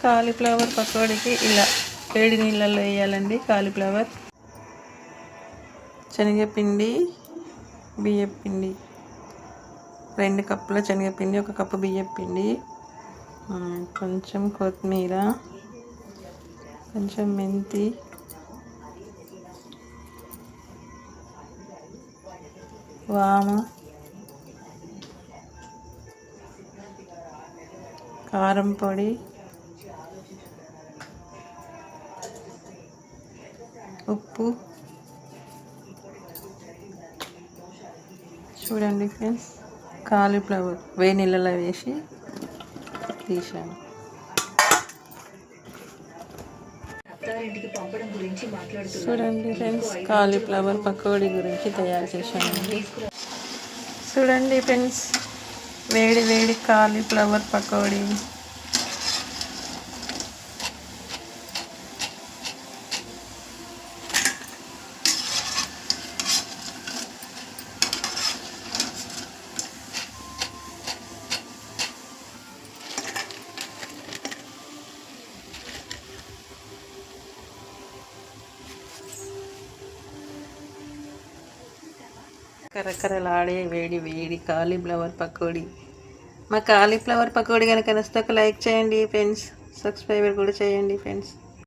Cauliflower పకోడీకి ఇలా వేడి నీళ్ళల్లో వేయాలండి. కాలీఫ్లవర్, శనగపిండి, బియ్యపిండి, 2 కప్పుల శనగపిండి, 1 కప్పు బియ్యపిండి, కొంచెం కొత్తిమీర, కొంచెం మెంతి, వాము, కారం పొడి, ఉప్పు. చూడండి ఫ్రెండ్స్, కాలీఫ్లవర్ వేడి నీళ్ళలో వేసి తీసాను. చూడండి ఫ్రెండ్స్, కాలీఫ్లవర్ పకోడీ గురించి తయారు చేశానండి. చూడండి ఫ్రెండ్స్, వేడి వేడి కాలీఫ్లవర్ పకోడీ. కరకరలాడే వేడి వేడి కాలీఫ్లవర్ పకోడీ. మా కాలీఫ్లవర్ పకోడీ కనుక నచ్చితే ఒక లైక్ చేయండి ఫ్రెండ్స్, సబ్స్క్రైబర్ కూడా చేయండి ఫ్రెండ్స్.